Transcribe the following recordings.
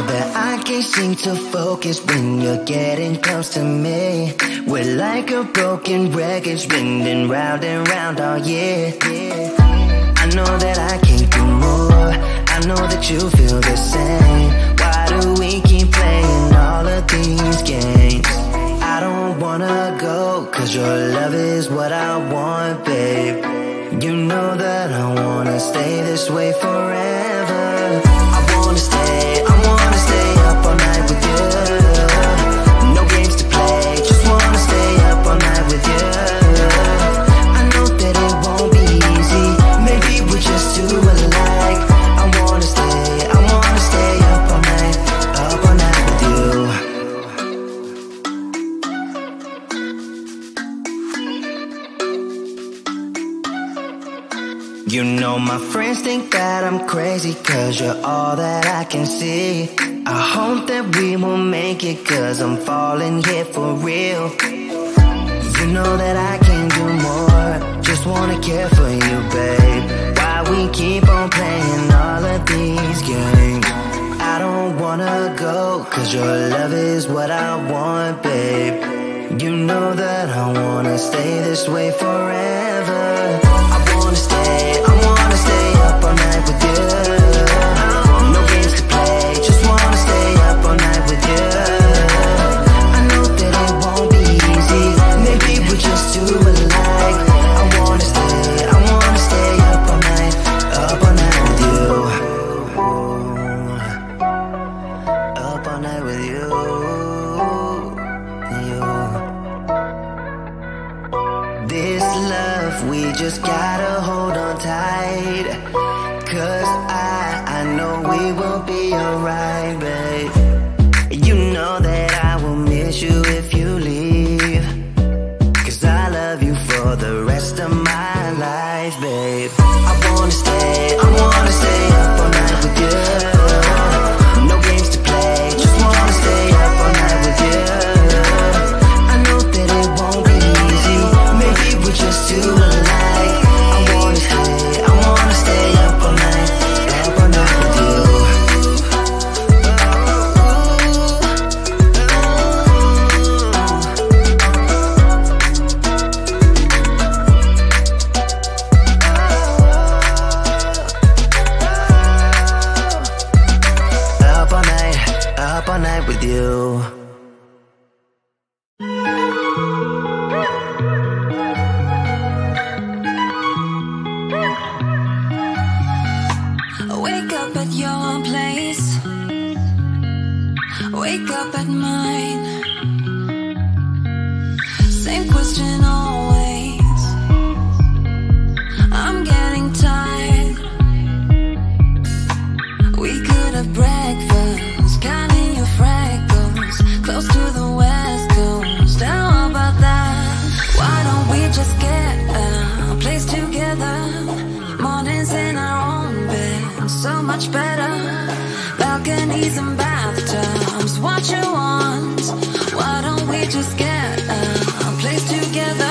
know that I can't seem to focus when you're getting close to me. We're like a broken record spinning round and round all year. I know that I can't do more, I know that you feel the same. Why do we keep playing all of these games? I don't wanna go, cause your love is what I want, babe. You know that I wanna stay this way forever. I wanna stay up all night with you. No games to play, just wanna stay up all night with you. I know that it won't be easy, maybe we're just too alike. I wanna stay up all night with you. You know my friends think that I'm crazy, cause you're all that I can see. I hope that we will make it, cause I'm falling here for real. You know that I can't do more, just wanna care for you, babe. Why we keep on playing all of these games? I don't wanna go, cause your love is what I want, babe. You know that I wanna stay this way forever. I wanna stay up all night with you. No games to play, just wanna stay up all night with you. I know that it won't be easy, maybe we're just too alike. I wanna stay up all night with you. Up all night with you. This love, we just gotta hold on tight, cause I know we will be alright, babe. You know that I will miss you if you leave, cause I love you for the rest of my life, babe. I wanna stay up all night with you. No games to play, just wanna stay up all night with you. I know that it won't be easy, maybe we're just too alike. I wanna stay up all night with you. Up all night with you. Wake up at your place, wake up at mine. Same question always, I'm getting tired. We could have breakfast, counting your freckles, close to the west coast. How about that? Why don't we just get a place together? Mornings in our own bed, so much better. Balconies and bathtubs, what you want? Why don't we just get a place together?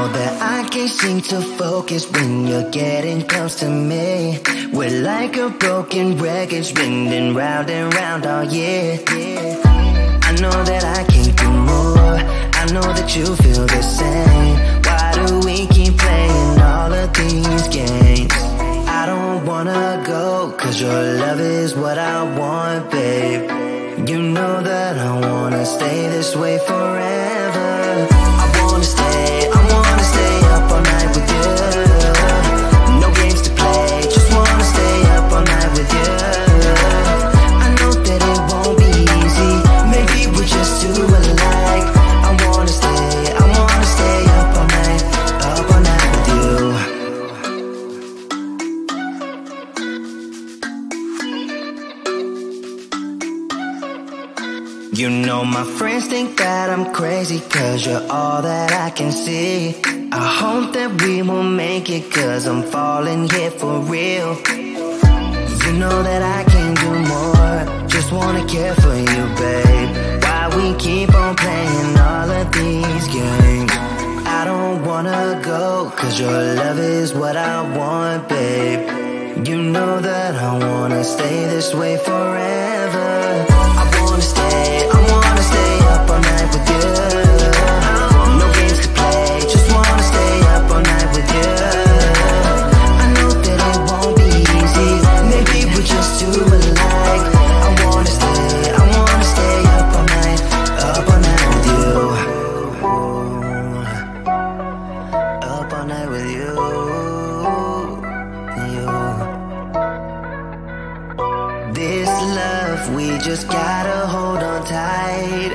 know that I can't seem to focus when you're getting close to me. We're like a broken record spinning round and round all year. I know that I can't do more, I know that you feel the same. Why do we keep playing all of these games? I don't wanna go, cause your love is what I want, babe. You know that I wanna stay this way forever. I wanna stay up all night with you. No games to play, just wanna stay up all night with you. I know that it won't be easy, maybe we're just too alike. I wanna stay up all night with you. You know my friends think that I'm crazy, cause you're all that I can see. I hope that we will make it, cause I'm falling here for real. You know that I can't do more, just wanna care for you, babe. Why we keep on playing all of these games? I don't wanna go, cause your love is what I want, babe. You know that I wanna stay this way forever. I wanna stay up all night with you. No games to play, just wanna stay up all night with you. I know that it won't be easy, maybe we're just too alike. I wanna stay up all night with you. Up all night with you. This love, we just gotta hold on tight.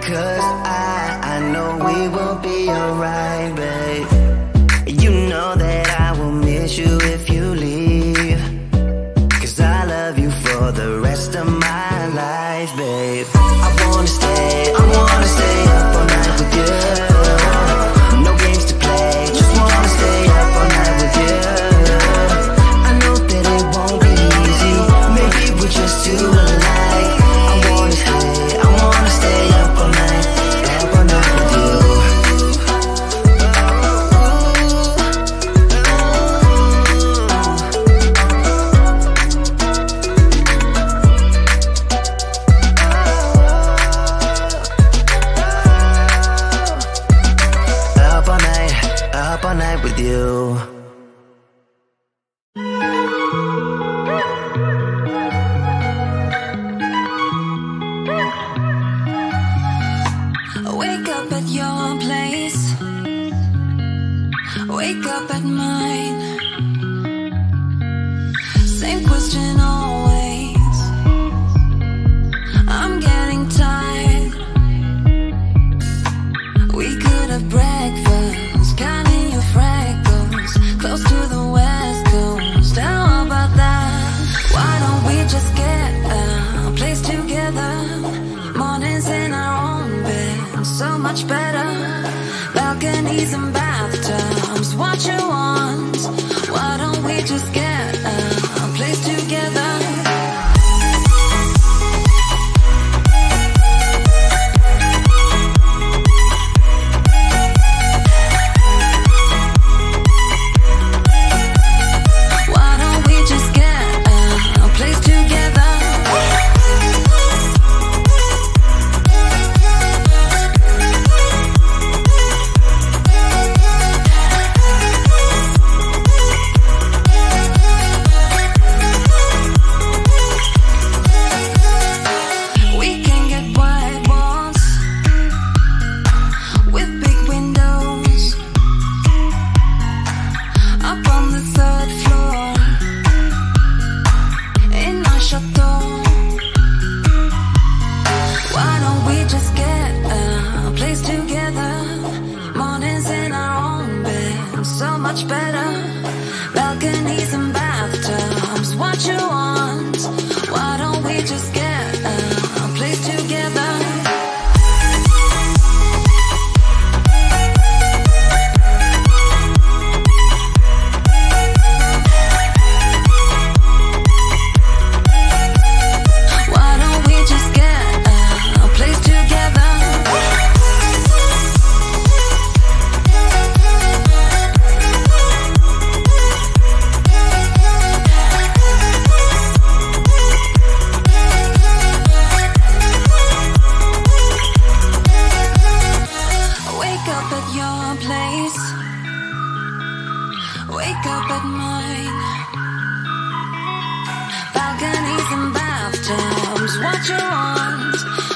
Cause I know we will be alright, babe. You know that I will miss you if you leave. Cause I love you for the rest of my life, babe. I wanna stay up all night with you. No games to play, just wanna stay up all night with you. I know that it won't be easy, maybe we're just too alike. I wanna stay up all night with you. Up all night with you. Wake up at your place, wake up at mine. Same question always, I'm getting tired. We could have breakfast, counting your freckles, close to the west coast. How about that? Why don't we just get a place together? Mornings in our own bed, so much better. Balconies and bathtubs, what you want? Why don't we just get a place together? what you want.